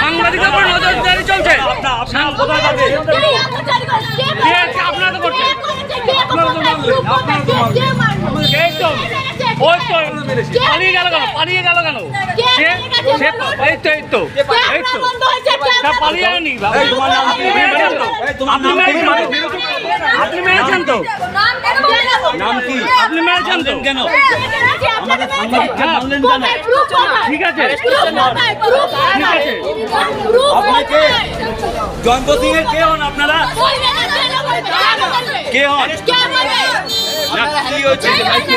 সাংবাদিকের উপর নজরদারি চলছে। পালিয়ে গেল কেন? পালিয়ে গেল কেন? পালিয়ে যায়নি। আপনি মেরেছেন তো? আপনি মেরেছেন তো কেন? ঠিক আছে, আপনাকে জয়ন্ত সিং এর কে হন আপনারা? কে হন? কি হয়েছে?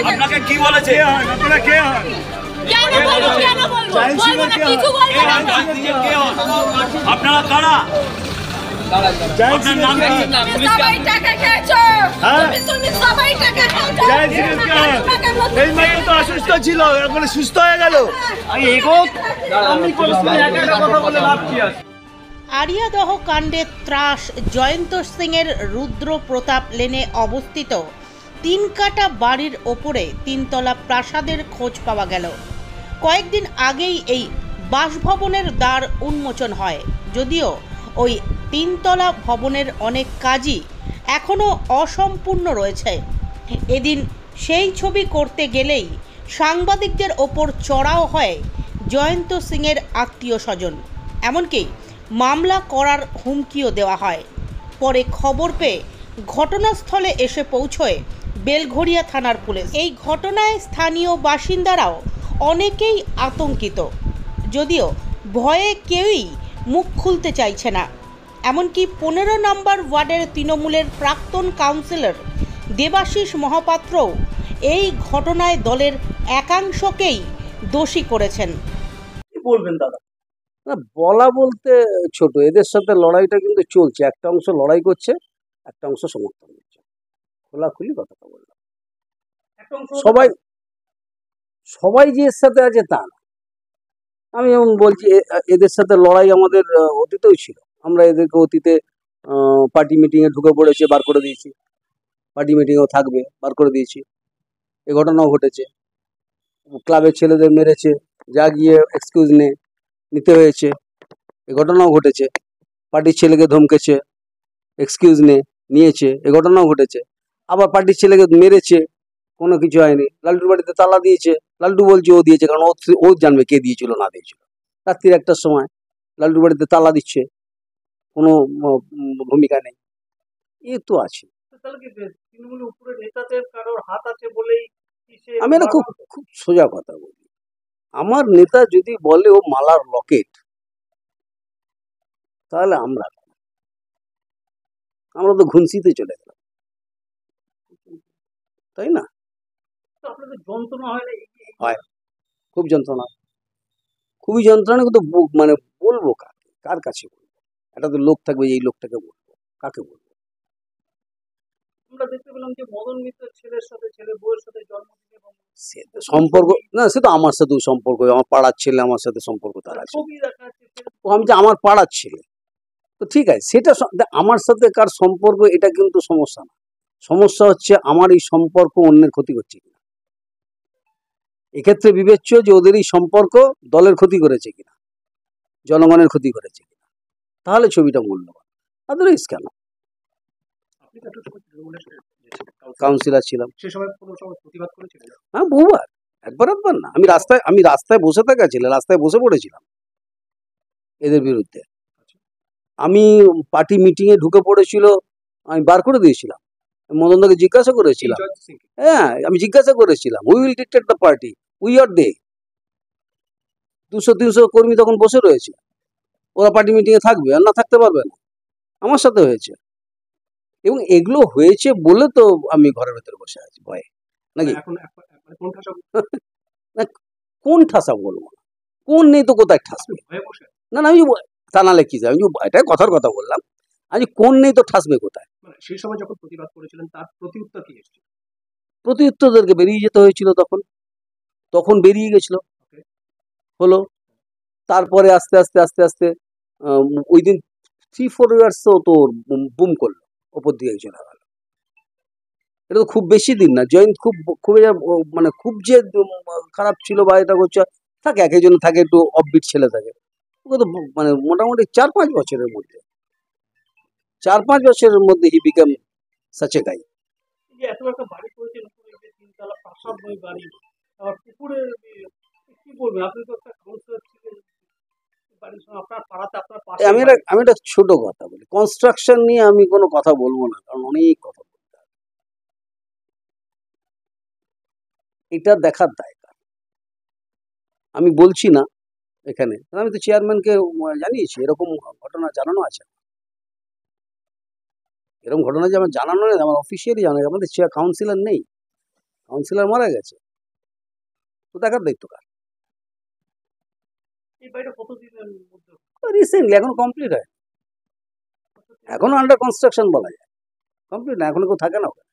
আপনাকে কি বলেছে? আপনারা কে হন? আপনারা কারা? আপনার নাম কি? অসুস্থ ছিল, এখন সুস্থ হয়ে গেল। আরিয়াদহ কাণ্ডে ত্রাস জয়ন্ত সিংয়ের রুদ্র প্রতাপ লেনে অবস্থিত 3 কাটা বাড়ির ওপরে 3 তলা প্রাসাদের খোঁজ পাওয়া গেল। কয়েকদিন আগেই এই বাসভবনের দ্বার উন্মোচন হয়, যদিও ওই 3 তলা ভবনের অনেক কাজই এখনও অসম্পূর্ণ রয়েছে। এদিন সেই ছবি করতে গেলেই সাংবাদিকদের ওপর চড়াও হয় জয়ন্ত সিংয়ের আত্মীয় স্বজন, এমনকি মামলা করার হুমকিও দেওয়া হয়। পরে খবর পেয়ে ঘটনাস্থলে এসে পৌঁছয় বেলঘরিয়া থানার পুলিশ। এই ঘটনায় স্থানীয় বাসিন্দারাও অনেকেই আতঙ্কিত, যদিও ভয়ে কেউই মুখ খুলতে চাইছে না। এমনকি 15 নম্বর ওয়ার্ডের তৃণমূলের প্রাক্তন কাউন্সিলর দেবাশিস মহাপাত্রও এই ঘটনায় দলের একাংশকেই দোষী করেছেন। কি বলবেন দাদা? না, বলা বলতে ছোট, এদের সাথে লড়াইটা কিন্তু চলছে। একটা অংশ লড়াই করছে, একটা অংশ সমর্থন করছে। খোলাখুলি কথাটা বললাম। সবাই সবাই যে এর সাথে আছে তা না। আমি যেমন বলছি, এদের সাথে লড়াই আমাদের অতীতেও ছিল। আমরা এদেরকে অতীতে পার্টি মিটিংয়ে ঢুকে পড়েছে, বার করে দিয়েছি। পার্টি মিটিংয়েও থাকবে, বার করে দিয়েছি। এ ঘটনাও ঘটেছে। ক্লাবের ছেলেদের মেরেছে, যা গিয়ে এক্সকিউজ নিতে হয়েছে। এ ঘটনাও ঘটেছে। পার্টির ছেলেকে ধমকেছে, এক্সকিউজ নিয়েছে। এ ঘটনাও ঘটেছে। আবার পার্টির ছেলেকে মেরেছে, কোনো কিছু হয়নি। লাল্টুর বাড়িতে তালা দিয়েছে, লাল্টু বলছে ও দিয়েছে, কারণ ও জানবে কে দিয়েছিল না দিয়েছিল। রাত্রির 1টার সময় লাল্টুর বাড়িতে তালা দিচ্ছে, কোনো ভূমিকা নেই। এ তো আছে। আমি একটা খুব খুব সোজা কথা বলি, আমার নেতা যদি বলে ও মালার লকেট, তাহলে আমরা তো ঘুনসিতে চলে গেলাম, তাই না? হয়, খুব যন্ত্রণা, খুবই যন্ত্রণা। কিন্তু মানে বলবো কার কাছে বলবো? একটা তো লোক থাকবে, এই লোকটাকে বলবো, কাকে বলবো? আমরা দেখতে পেলাম যে মদন মিত্রের ছেলের সাথে ছেলে বউয়ের সাথে জন্মদিন এবং সম্পর্ক, না সে তো আমার সাথেও সম্পর্ক, আমার পাড়ার ছেলে, আমার সাথে সম্পর্ক তার আছে। আমি যে আমার পাড়ার ছেলে, তো ঠিক আছে, সেটা আমার সাথে কার সম্পর্ক এটা কিন্তু সমস্যা না। সমস্যা হচ্ছে আমার এই সম্পর্ক অন্যের ক্ষতি করছে কিনা। এক্ষেত্রে বিবেচ্য যে ওদের এই সম্পর্ক দলের ক্ষতি করেছে কিনা, জনগণের ক্ষতি করেছে কিনা, তাহলে ছবিটা মূল্যবান। আদারওয়াইজ কেন? কাউন্সিলর ছিলাম, হ্যাঁ বহুবার, একবার না। আমি রাস্তায় বসে থাকা ছিল, রাস্তায় বসে পড়েছিলাম এদের বিরুদ্ধে। আমি পার্টি মিটিংয়ে ঢুকে পড়েছিল, আমি বার করে দিয়েছিলাম। মদনদাকে জিজ্ঞাসা করেছিলাম, হ্যাঁ আমি জিজ্ঞাসা করেছিলাম, we will dictate the party, we are they. 200-300 কর্মী তখন বসে রয়েছে, ওরা পার্টি মিটিংয়ে থাকবে আর না থাকতে পারবে না। আমার সাথে হয়েছে, এবং এগুলো হয়েছে বলে তো আমি ঘরের ভেতরে বসে আছি ভয়ে, নাকি? না, কোন ঠাসা বলবো না, কোন নেই তো কোথায় ঠাসবে? না না, আমি তা নাহলে কি যাবে, এটাই কথার কথা বললাম। আজ কোন নেই তো ঠাসবে কোথায়? সেই সময় যখন প্রতিবাদ করেছিলেন তার প্রতিউত্তর কি এসেছে? প্রতিনিধিত্বদেরকে বেরিয়ে যেতে হয়েছিল তখন বেরিয়ে গেছিল, হলো। তারপরে আস্তে আস্তে আস্তে আস্তে ওই দিন 3-4 ইয়ার্সও তোর বুম করলো, ওপর দিকে চলে গেল। এটা তো খুব বেশি দিন না। জয়ন্ত খুব মানে খুব যে খারাপ ছিল বা এটা করছে, থাকে এক একজন থাকে একটু অফবিট ছেলে থাকে, ওকে তো মানে মোটামুটি 4-5 বছরের মধ্যে 4-5 বছরের মধ্যে হি বিকাম সাচ এ গাই। যে এত একটা বাড়ি করেছেন, উপরে যে তিনতলা প্রাসাদময় বাড়ি, আবার পুকুরে কি বলবেন? আপনি তো একটা কাউন্সিলর ছিলেন বাড়ির সঙ্গে, আপনার পাড়াতে আপনার পাশে আমি একটা ছোট কথা বলি, কনস্ট্রাকশন নিয়ে আমি কোনো কথা বলবো না, কারণ অনেক কথা বলতে হবে। এটা দেখার দায় কার? আমি বলছি না এখানে, কারণ আমি তো চেয়ারম্যানকে জানিয়েছি, এরকম ঘটনা জানানো আছে। এরকম ঘটনা যে আমার জানানো নেই, আমার অফিসিয়ালি জানা, আমাদের কাউন্সিলর নেই, কাউন্সিলর মারা গেছে, তো দেখার দায়িত্ব কার? এই বাড়িটা কতদিনের মধ্যে? রিসেন্টলি, এখন কমপ্লিট হয়, এখনো আন্ডার কনস্ট্রাকশন বলা যায়, কমপ্লিট না, এখনো কেউ থাকে না ওখানে।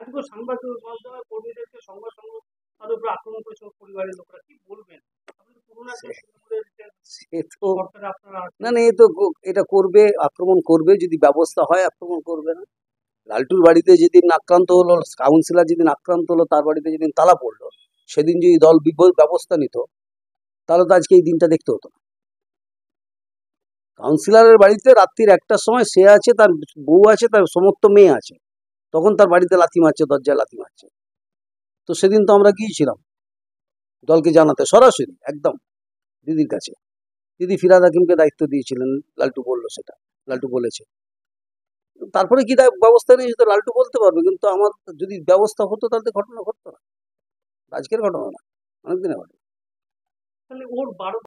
আজকে সাংবাদিক মাধ্যমে কর্মীদেরকে সংবাদ সংগ্রহ তাদের উপর আক্রমণ করেছে পরিবারের লোকরা, কি বলবেন? আপনি তো পুরোনো একটা তৃণমূলের যে সে তো সরকারে আপনারা না, এ তো এটা করবে, আক্রমণ করবে, যদি ব্যবস্থা হয় আক্রমণ করবে না। লালটুর বাড়িতে যেদিন আক্রান্ত হলো, কাউন্সিলর যেদিন আক্রান্ত হলো, তার বাড়িতে যেদিন তালা পড়লো, সেদিন যদি দল ব্যবস্থা নিত, তাহলে তো আজকে এই দিনটা দেখতে হতো না। কাউন্সিলরের বাড়িতে রাত্রির 1টার সময় সে আছে, তার বউ আছে, তার সমস্ত মেয়ে আছে, তখন তার বাড়িতে লাথি মারছে, দরজায় লাথি মারছে। তো সেদিন তো আমরা গিয়েছিলাম দলকে জানাতে, সরাসরি একদম দিদির কাছে। দিদি ফিরহাদ হাকিমকে দায়িত্ব দিয়েছিলেন, লালটু বললো, সেটা লালটু বলেছে। তারপরে কি ব্যবস্থা নিয়েছে তো লালটু বলতে পারবে, কিন্তু আমার যদি ব্যবস্থা হতো তাহলে তো ঘটনা ঘটতো না, আজকের ঘটনা না, অনেকদিনের ঘটনা। তাহলে ওর 12